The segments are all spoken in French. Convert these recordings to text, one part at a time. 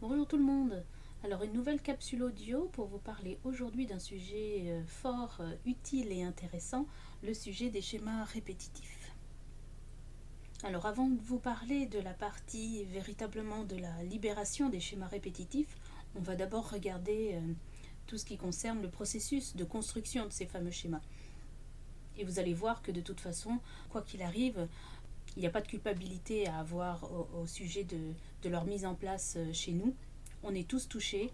Bonjour tout le monde. Alors une nouvelle capsule audio pour vous parler aujourd'hui d'un sujet fort, utile et intéressant, le sujet des schémas répétitifs. Alors avant de vous parler de la partie véritablement de la libération des schémas répétitifs, on va d'abord regarder tout ce qui concerne le processus de construction de ces fameux schémas. Et vous allez voir que de toute façon, quoi qu'il arrive, il n'y a pas de culpabilité à avoir au sujet de leur mise en place chez nous. On est tous touchés,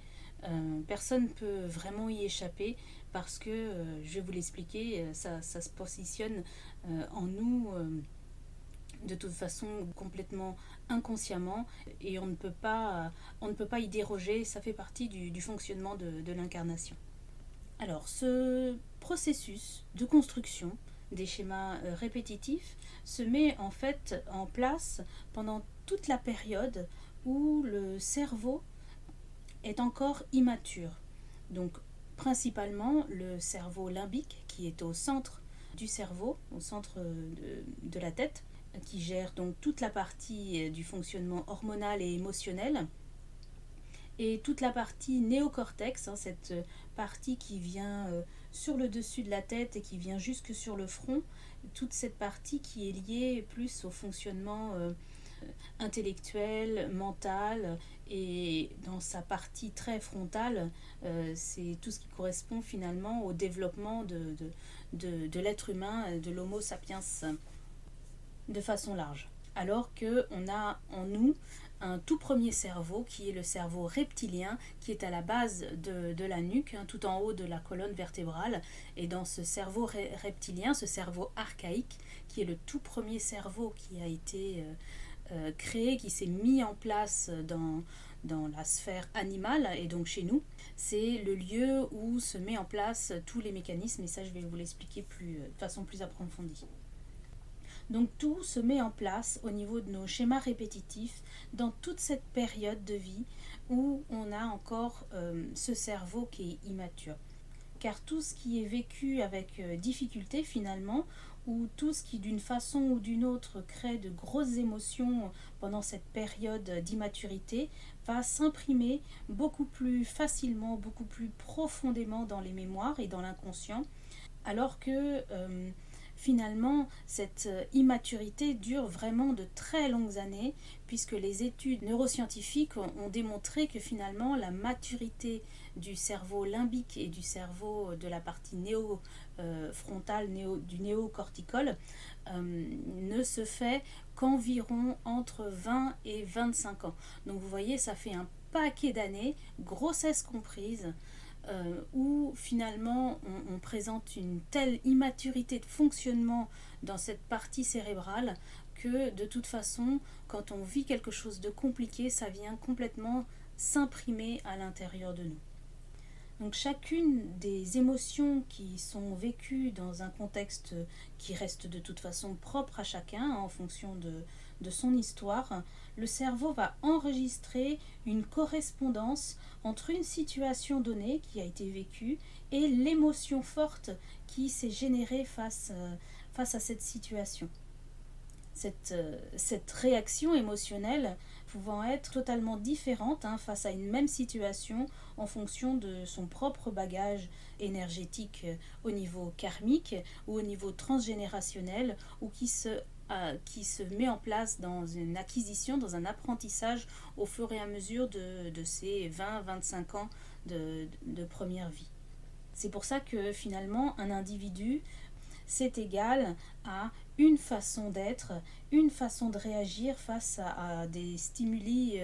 personne ne peut vraiment y échapper parce que, je vais vous l'expliquer, ça se positionne en nous de toute façon complètement inconsciemment et on ne peut pas y déroger, ça fait partie du fonctionnement de l'incarnation. Alors, ce processus de construction des schémas répétitifs se met en fait en place pendant toute la période où le cerveau est encore immature. Donc, principalement le cerveau limbique qui est au centre du cerveau, au centre de la tête, qui gère donc toute la partie du fonctionnement hormonal et émotionnel, et toute la partie néocortex, cette partie qui vient sur le dessus de la tête et qui vient jusque sur le front, toute cette partie qui est liée plus au fonctionnement intellectuel, mental, et dans sa partie très frontale, c'est tout ce qui correspond finalement au développement de l'être humain, de l'homo sapiens de façon large. Alors qu'on a en nous un tout premier cerveau qui est le cerveau reptilien, qui est à la base de la nuque, tout en haut de la colonne vertébrale. Et dans ce cerveau reptilien, ce cerveau archaïque, qui est le tout premier cerveau qui a été créé, qui s'est mis en place dans la sphère animale et donc chez nous, c'est le lieu où se met en place tous les mécanismes, et ça je vais vous l'expliquer de façon plus approfondie. Donc tout se met en place au niveau de nos schémas répétitifs dans toute cette période de vie où on a encore ce cerveau qui est immature. Car tout ce qui est vécu avec difficulté finalement, ou tout ce qui d'une façon ou d'une autre crée de grosses émotions pendant cette période d'immaturité, va s'imprimer beaucoup plus facilement, beaucoup plus profondément dans les mémoires et dans l'inconscient, alors que finalement, cette immaturité dure vraiment de très longues années, puisque les études neuroscientifiques ont démontré que finalement la maturité du cerveau limbique et du cerveau de la partie néo-frontale, du néocorticole, ne se fait qu'environ entre 20 et 25 ans. Donc vous voyez, ça fait un paquet d'années, grossesse comprise, où finalement on présente une telle immaturité de fonctionnement dans cette partie cérébrale que de toute façon, quand on vit quelque chose de compliqué, ça vient complètement s'imprimer à l'intérieur de nous. Donc chacune des émotions qui sont vécues dans un contexte qui reste de toute façon propre à chacun en fonction de son histoire, le cerveau va enregistrer une correspondance entre une situation donnée qui a été vécue et l'émotion forte qui s'est générée face à cette situation. Cette réaction émotionnelle pouvant être totalement différente face à une même situation en fonction de son propre bagage énergétique au niveau karmique ou au niveau transgénérationnel, ou qui se met en place dans une acquisition, dans un apprentissage au fur et à mesure de ces 20-25 ans de première vie. C'est pour ça que finalement un individu, c'est égal à une façon d'être, une façon de réagir face à des stimuli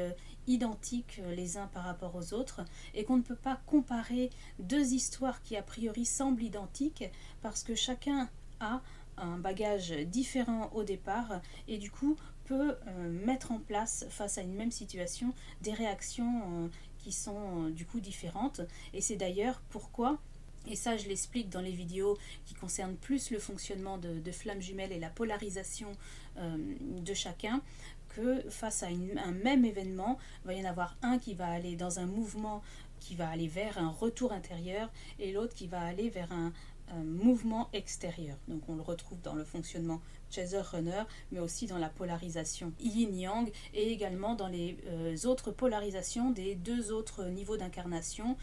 identiques les uns par rapport aux autres, et qu'on ne peut pas comparer deux histoires qui a priori semblent identiques parce que chacun a un bagage différent au départ et du coup peut mettre en place face à une même situation des réactions qui sont du coup différentes. Et c'est d'ailleurs pourquoi, et ça je l'explique dans les vidéos qui concernent plus le fonctionnement de flammes jumelles et la polarisation de chacun, que face à un même événement, il va y en avoir un qui va aller dans un mouvement qui va aller vers un retour intérieur et l'autre qui va aller vers mouvement extérieur. Donc on le retrouve dans le fonctionnement chaser-runner, mais aussi dans la polarisation yin-yang et également dans les autres polarisations des deux autres niveaux d'incarnation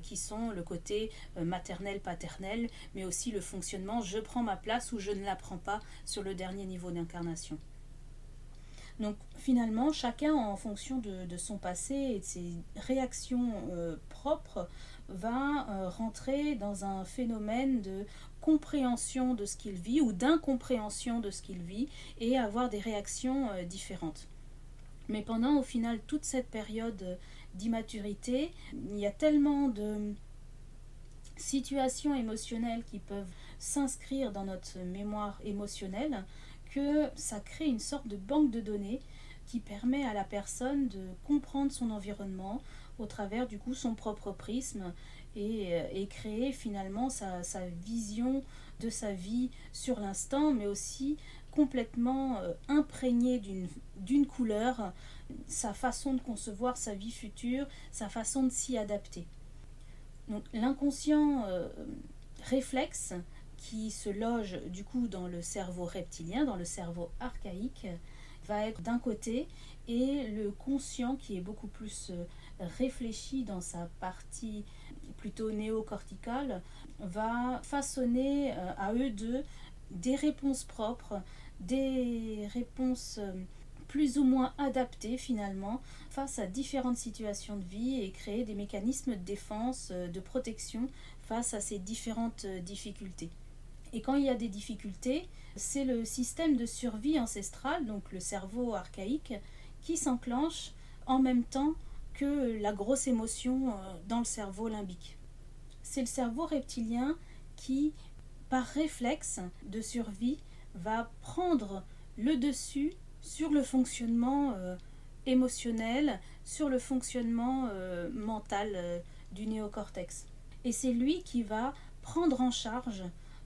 qui sont le côté maternel-paternel, mais aussi le fonctionnement je prends ma place ou je ne la prends pas sur le dernier niveau d'incarnation. Donc finalement, chacun en fonction de son passé et de ses réactions propres va rentrer dans un phénomène de compréhension de ce qu'il vit ou d'incompréhension de ce qu'il vit et avoir des réactions différentes. Mais pendant au final toute cette période d'immaturité, il y a tellement de situations émotionnelles qui peuvent s'inscrire dans notre mémoire émotionnelle que ça crée une sorte de banque de données qui permet à la personne de comprendre son environnement au travers du coup son propre prisme et créer finalement sa vision de sa vie sur l'instant, mais aussi complètement imprégné d'une couleur, sa façon de concevoir sa vie future, sa façon de s'y adapter. Donc l'inconscient réflexe qui se loge du coup dans le cerveau reptilien, dans le cerveau archaïque, va être d'un côté, et le conscient qui est beaucoup plus réfléchi dans sa partie plutôt néocorticale va façonner à eux deux des réponses propres, des réponses plus ou moins adaptées finalement face à différentes situations de vie et créer des mécanismes de défense, de protection face à ces différentes difficultés. Et quand il y a des difficultés, c'est le système de survie ancestral, donc le cerveau archaïque, qui s'enclenche en même temps que la grosse émotion dans le cerveau limbique. C'est le cerveau reptilien qui, par réflexe de survie, va prendre le dessus sur le fonctionnement émotionnel, sur le fonctionnement mental du néocortex. Et c'est lui qui va prendre en charge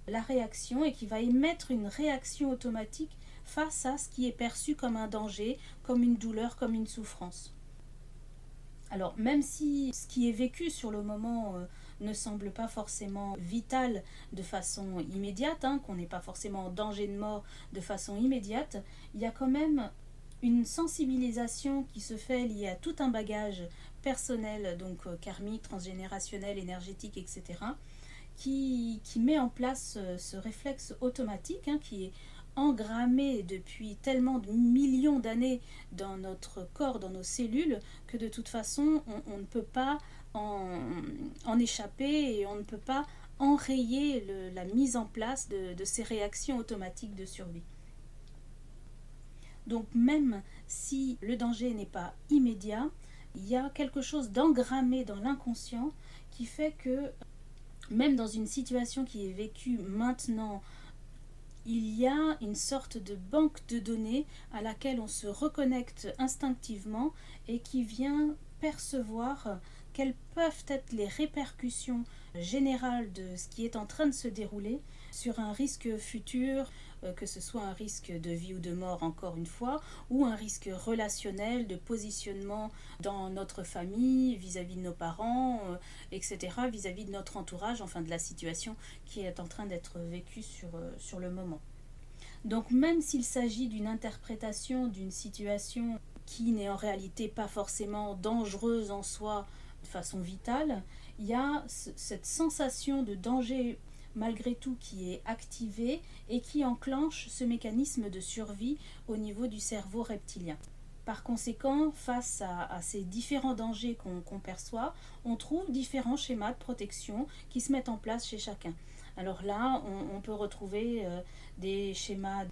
la réaction et qui va émettre une réaction automatique face à ce qui est perçu comme un danger, comme une douleur, comme une souffrance. Alors même si ce qui est vécu sur le moment ne semble pas forcément vital de façon immédiate, qu'on n'est pas forcément en danger de mort de façon immédiate, il y a quand même une sensibilisation qui se fait liée à tout un bagage personnel, donc karmique, transgénérationnel, énergétique, etc., qui met en place ce réflexe automatique qui est engrammé depuis tellement de millions d'années dans notre corps, dans nos cellules, que de toute façon on ne peut pas en échapper et on ne peut pas enrayer la mise en place de ces réactions automatiques de survie. Donc même si le danger n'est pas immédiat, il y a quelque chose d'engrammé dans l'inconscient qui fait que même dans une situation qui est vécue maintenant, il y a une sorte de banque de données à laquelle on se reconnecte instinctivement et qui vient percevoir quelles peuvent être les répercussions générales de ce qui est en train de se dérouler sur un risque futur, que ce soit un risque de vie ou de mort encore une fois, ou un risque relationnel, de positionnement dans notre famille, vis-à-vis de nos parents, etc., vis-à-vis de notre entourage, enfin de la situation qui est en train d'être vécue sur le moment. Donc même s'il s'agit d'une interprétation d'une situation qui n'est en réalité pas forcément dangereuse en soi de façon vitale, il y a cette sensation de danger malgré tout qui est activée et qui enclenche ce mécanisme de survie au niveau du cerveau reptilien. Par conséquent, face à ces différents dangers qu'on perçoit, on trouve différents schémas de protection qui se mettent en place chez chacun. Alors là, on peut retrouver des schémas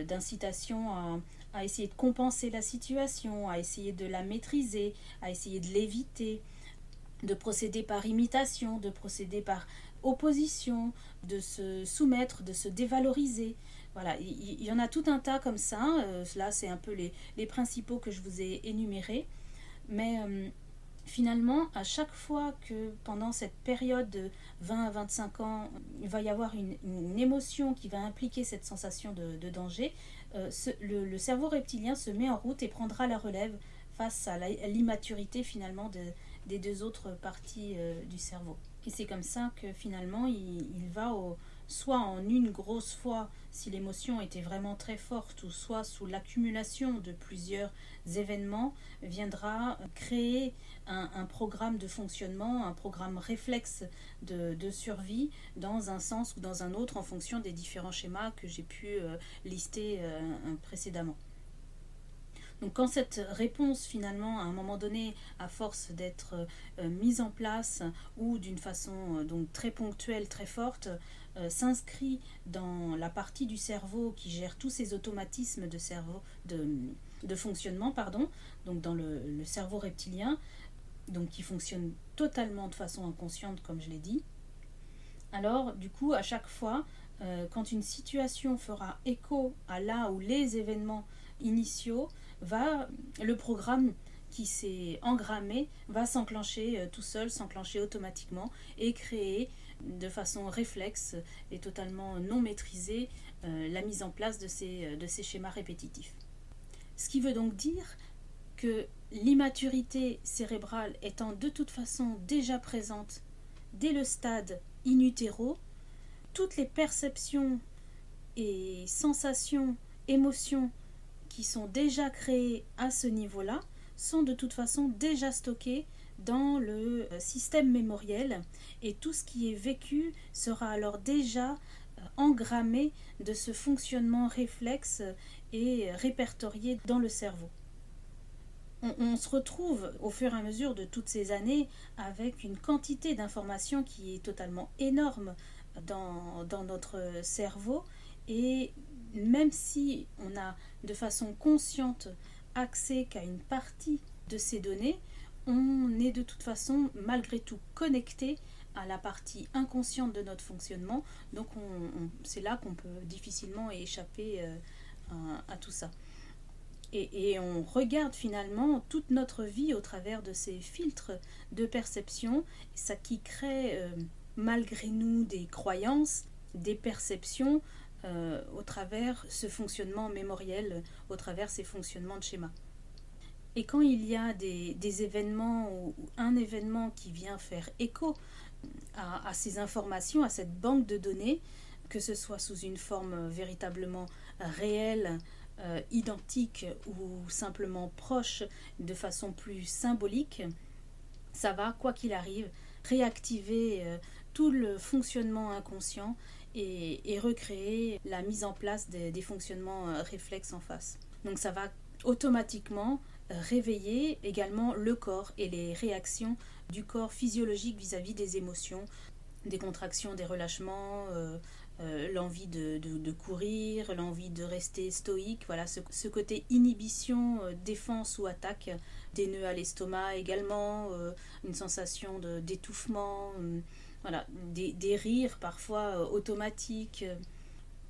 d'incitation à essayer de compenser la situation, à essayer de la maîtriser, à essayer de l'éviter, de procéder par imitation, de procéder par opposition, de se soumettre, de se dévaloriser. Voilà, il y en a tout un tas comme ça. Là, c'est un peu les principaux que je vous ai énumérés. Mais finalement, à chaque fois que pendant cette période de 20 à 25 ans, il va y avoir une émotion qui va impliquer cette sensation de danger, le cerveau reptilien se met en route et prendra la relève face à l'immaturité finalement des deux autres parties du cerveau. Et c'est comme ça que finalement il va soit en une grosse fois si l'émotion était vraiment très forte, ou soit sous l'accumulation de plusieurs événements, viendra créer un programme de fonctionnement, un programme réflexe de survie dans un sens ou dans un autre en fonction des différents schémas que j'ai pu lister précédemment. Donc quand cette réponse finalement à un moment donné, à force d'être mise en place ou d'une façon donc très ponctuelle, très forte, s'inscrit dans la partie du cerveau qui gère tous ces automatismes de fonctionnement, pardon, donc dans le cerveau reptilien, donc qui fonctionne totalement de façon inconsciente comme je l'ai dit. Alors du coup à chaque fois, quand une situation fera écho à là où les événements initiaux, le programme qui s'est engrammé va s'enclencher tout seul, s'enclencher automatiquement et créer de façon réflexe et totalement non maîtrisée la mise en place de ces schémas répétitifs. Ce qui veut donc dire que l'immaturité cérébrale étant de toute façon déjà présente dès le stade in utero, toutes les perceptions et sensations, émotions qui sont déjà créées à ce niveau-là sont de toute façon déjà stockées dans le système mémoriel, et tout ce qui est vécu sera alors déjà engrammé de ce fonctionnement réflexe et répertorié dans le cerveau. On se retrouve au fur et à mesure de toutes ces années avec une quantité d'informations qui est totalement énorme dans notre cerveau, et même si on a de façon consciente accès qu'à une partie de ces données, on est de toute façon malgré tout connecté à la partie inconsciente de notre fonctionnement, donc c'est là qu'on peut difficilement échapper à tout ça. Et on regarde finalement toute notre vie au travers de ces filtres de perception, ça qui crée malgré nous des croyances, des perceptions au travers ce fonctionnement mémoriel, au travers ces fonctionnements de schéma. Et quand il y a des événements ou un événement qui vient faire écho à ces informations, à cette banque de données, que ce soit sous une forme véritablement réelle, identique ou simplement proche, de façon plus symbolique, ça va, quoi qu'il arrive, réactiver tout le fonctionnement inconscient et recréer la mise en place des fonctionnements réflexes en face. Donc ça va automatiquement réveiller également le corps et les réactions du corps physiologique vis-à-vis des émotions, des contractions, des relâchements, l'envie de courir, l'envie de rester stoïque, voilà, ce côté inhibition, défense ou attaque, des nœuds à l'estomac également, une sensation d'étouffement, voilà, des rires parfois automatiques.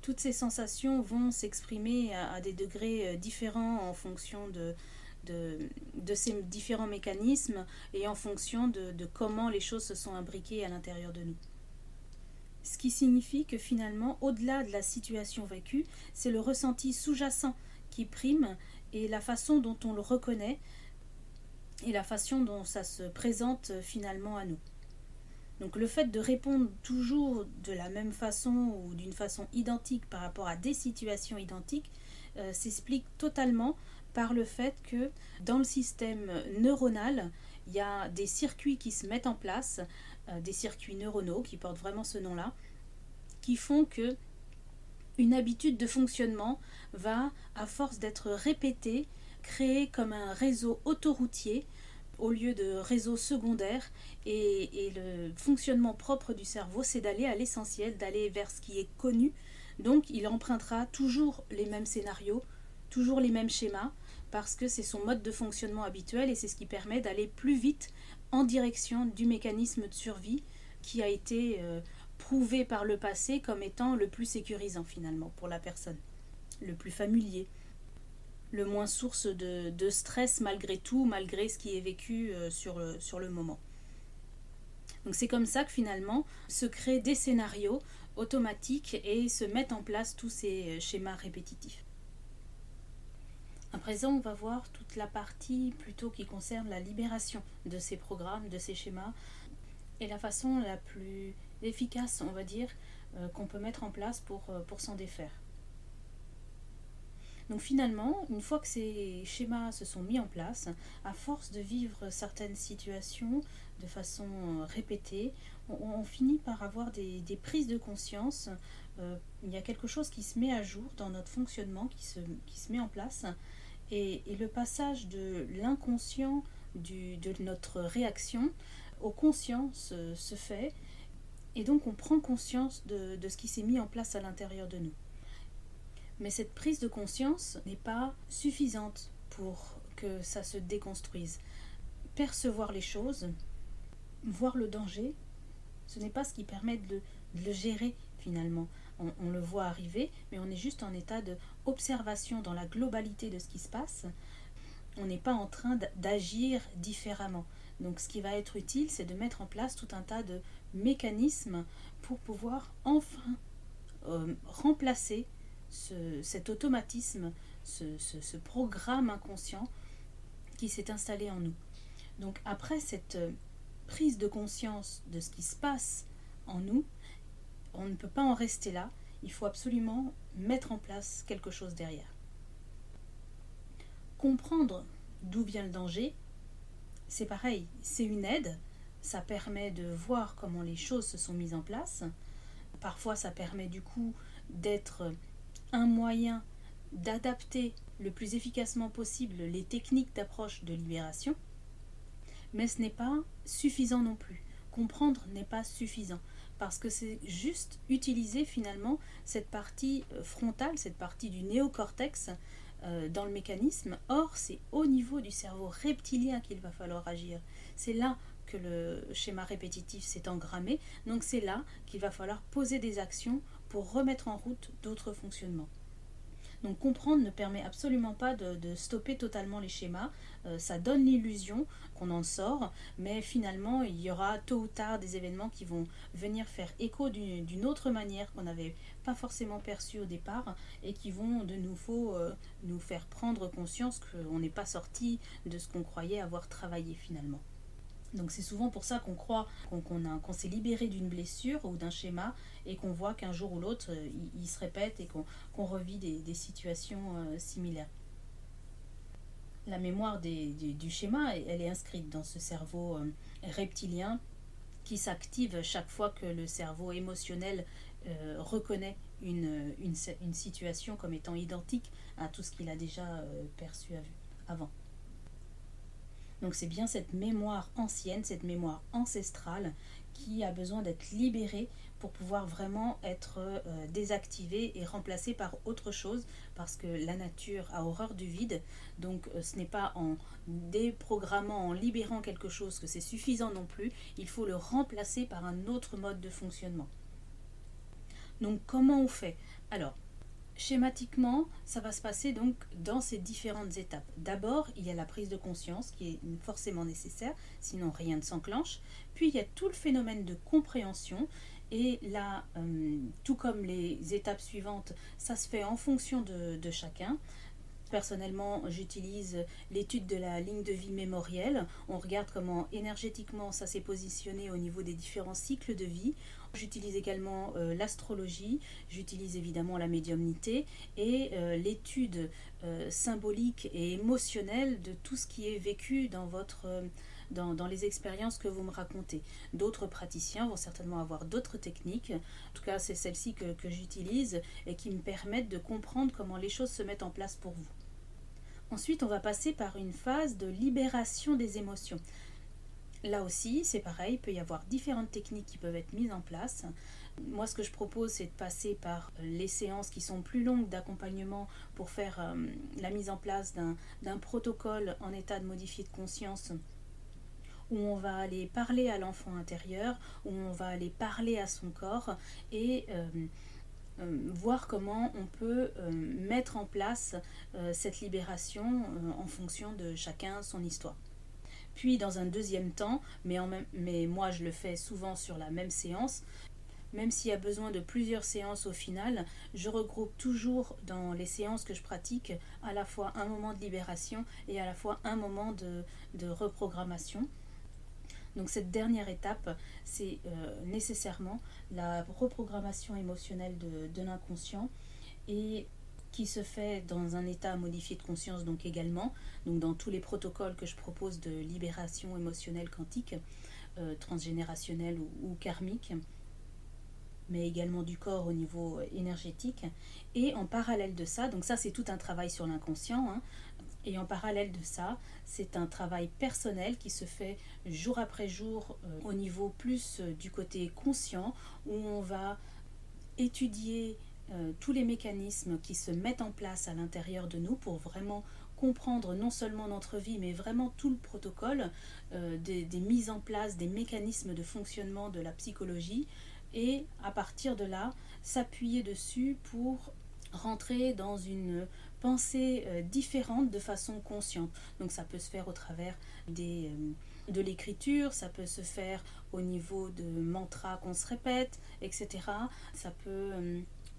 Toutes ces sensations vont s'exprimer à des degrés différents en fonction de ces différents mécanismes et en fonction de comment les choses se sont imbriquées à l'intérieur de nous. Ce qui signifie que finalement, au-delà de la situation vécue, c'est le ressenti sous-jacent qui prime, et la façon dont on le reconnaît et la façon dont ça se présente finalement à nous. Donc le fait de répondre toujours de la même façon ou d'une façon identique par rapport à des situations identiques s'explique totalement par le fait que dans le système neuronal, il y a des circuits qui se mettent en place, des circuits neuronaux qui portent vraiment ce nom-là, qui font que une habitude de fonctionnement va, à force d'être répétée, créer comme un réseau autoroutier au lieu de réseau secondaire, et le fonctionnement propre du cerveau, c'est d'aller à l'essentiel, d'aller vers ce qui est connu. Donc il empruntera toujours les mêmes scénarios, toujours les mêmes schémas, parce que c'est son mode de fonctionnement habituel, et c'est ce qui permet d'aller plus vite en direction du mécanisme de survie qui a été prouvé par le passé comme étant le plus sécurisant finalement pour la personne, le plus familier, le moins source de stress malgré tout, malgré ce qui est vécu sur le moment. Donc c'est comme ça que finalement se créent des scénarios automatiques et se mettent en place tous ces schémas répétitifs. À présent, on va voir toute la partie plutôt qui concerne la libération de ces programmes, de ces schémas. et la façon la plus efficace, on va dire, qu'on peut mettre en place pour s'en défaire. Donc finalement, une fois que ces schémas se sont mis en place, à force de vivre certaines situations de façon répétée, on finit par avoir des prises de conscience. Il y a quelque chose qui se met à jour dans notre fonctionnement, qui se met en place. Et le passage de l'inconscient de notre réaction au conscient se fait. Et donc on prend conscience de ce qui s'est mis en place à l'intérieur de nous. Mais cette prise de conscience n'est pas suffisante pour que ça se déconstruise. Percevoir les choses, voir le danger, ce n'est pas ce qui permet de le gérer finalement. On le voit arriver, mais on est juste en état d'observation dans la globalité de ce qui se passe. On n'est pas en train d'agir différemment. Donc ce qui va être utile, c'est de mettre en place tout un tas de mécanismes pour pouvoir enfin remplacer cet automatisme, ce programme inconscient qui s'est installé en nous. Donc après cette prise de conscience de ce qui se passe en nous, on ne peut pas en rester là, il faut absolument mettre en place quelque chose derrière. Comprendre d'où vient le danger, c'est pareil, c'est une aide, ça permet de voir comment les choses se sont mises en place. Parfois ça permet du coup d'être un moyen d'adapter le plus efficacement possible les techniques d'approche de libération, mais ce n'est pas suffisant non plus. Comprendre n'est pas suffisant, parce que c'est juste utiliser finalement cette partie frontale, cette partie du néocortex dans le mécanisme. Or, c'est au niveau du cerveau reptilien qu'il va falloir agir. C'est là que le schéma répétitif s'est engrammé, donc c'est là qu'il va falloir poser des actions pour remettre en route d'autres fonctionnements. Donc comprendre ne permet absolument pas de stopper totalement les schémas, ça donne l'illusion qu'on en sort, mais finalement il y aura tôt ou tard des événements qui vont venir faire écho d'une autre manière qu'on n'avait pas forcément perçue au départ et qui vont de nouveau nous faire prendre conscience qu'on n'est pas sorti de ce qu'on croyait avoir travaillé finalement. Donc c'est souvent pour ça qu'on croit qu'on s'est libéré d'une blessure ou d'un schéma et qu'on voit qu'un jour ou l'autre il se répète et qu'on revit des situations similaires. La mémoire du schéma, elle est inscrite dans ce cerveau reptilien qui s'active chaque fois que le cerveau émotionnel reconnaît une situation comme étant identique à tout ce qu'il a déjà perçu avant. Donc c'est bien cette mémoire ancienne, cette mémoire ancestrale qui a besoin d'être libérée pour pouvoir vraiment être désactivée et remplacée par autre chose, parce que la nature a horreur du vide. Donc ce n'est pas en déprogrammant, en libérant quelque chose que c'est suffisant non plus, il faut le remplacer par un autre mode de fonctionnement. Donc comment on fait ? Alors, schématiquement, ça va se passer donc dans ces différentes étapes. D'abord, il y a la prise de conscience qui est forcément nécessaire, sinon rien ne s'enclenche. Puis il y a tout le phénomène de compréhension. Et là, tout comme les étapes suivantes, ça se fait en fonction de chacun. Personnellement, j'utilise l'étude de la ligne de vie mémorielle. On regarde comment énergétiquement ça s'est positionné au niveau des différents cycles de vie. J'utilise également l'astrologie, j'utilise évidemment la médiumnité et l'étude symbolique et émotionnelle de tout ce qui est vécu dans les expériences que vous me racontez. D'autres praticiens vont certainement avoir d'autres techniques. En tout cas, c'est celles-ci que j'utilise et qui me permettent de comprendre comment les choses se mettent en place pour vous. Ensuite, on va passer par une phase de libération des émotions. Là aussi, c'est pareil, il peut y avoir différentes techniques qui peuvent être mises en place. Moi, ce que je propose, c'est de passer par les séances qui sont plus longues d'accompagnement pour faire la mise en place d'un protocole en état de modifié de conscience, où on va aller parler à l'enfant intérieur, où on va aller parler à son corps et voir comment on peut mettre en place cette libération en fonction de chacun son histoire. Puis dans un deuxième temps, mais moi je le fais souvent sur la même séance, même s'il y a besoin de plusieurs séances au final, je regroupe toujours dans les séances que je pratique à la fois un moment de libération et à la fois un moment de reprogrammation. Donc cette dernière étape, c'est nécessairement la reprogrammation émotionnelle de l'inconscient et qui se fait dans un état modifié de conscience donc également, donc dans tous les protocoles que je propose de libération émotionnelle quantique, transgénérationnelle ou karmique, mais également du corps au niveau énergétique. Et en parallèle de ça, donc ça c'est tout un travail sur l'inconscient, hein, et en parallèle de ça, c'est un travail personnel qui se fait jour après jour au niveau plus du côté conscient, où on va étudier tous les mécanismes qui se mettent en place à l'intérieur de nous pour vraiment comprendre non seulement notre vie, mais vraiment tout le protocole des mises en place, des mécanismes de fonctionnement de la psychologie, et à partir de là, s'appuyer dessus pour rentrer dans une pensée différente de façon consciente. Donc ça peut se faire au travers de l'écriture, ça peut se faire au niveau de mantras qu'on se répète, etc. Ça peut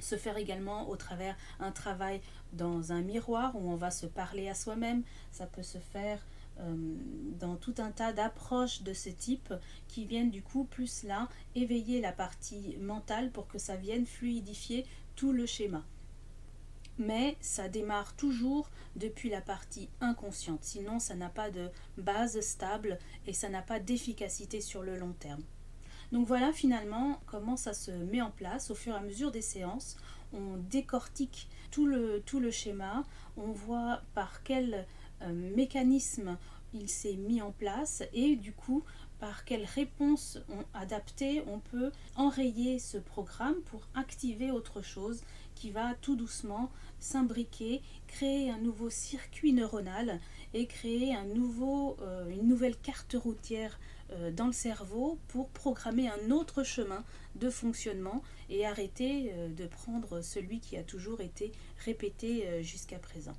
se faire également au travers un travail dans un miroir où on va se parler à soi-même. Ça peut se faire dans tout un tas d'approches de ce type qui viennent du coup plus là éveiller la partie mentale pour que ça vienne fluidifier tout le schéma. Mais ça démarre toujours depuis la partie inconsciente, sinon ça n'a pas de base stable et ça n'a pas d'efficacité sur le long terme. Donc voilà finalement comment ça se met en place au fur et à mesure des séances. On décortique tout le schéma, on voit par quel mécanisme il s'est mis en place et du coup par quelle réponse adaptée on peut enrayer ce programme pour activer autre chose qui va tout doucement s'imbriquer, créer un nouveau circuit neuronal et créer une nouvelle carte routière dans le cerveau pour programmer un autre chemin de fonctionnement et arrêter de prendre celui qui a toujours été répété jusqu'à présent.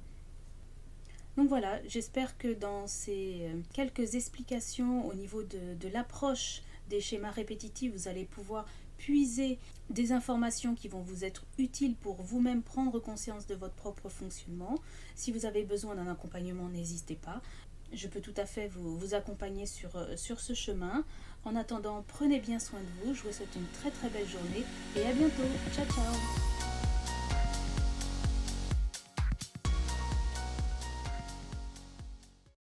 Donc voilà, j'espère que dans ces quelques explications au niveau de l'approche des schémas répétitifs, vous allez pouvoir puiser des informations qui vont vous être utiles pour vous-même prendre conscience de votre propre fonctionnement. Si vous avez besoin d'un accompagnement, n'hésitez pas. Je peux tout à fait vous accompagner sur ce chemin. En attendant, prenez bien soin de vous. Je vous souhaite une très très belle journée et à bientôt. Ciao ciao.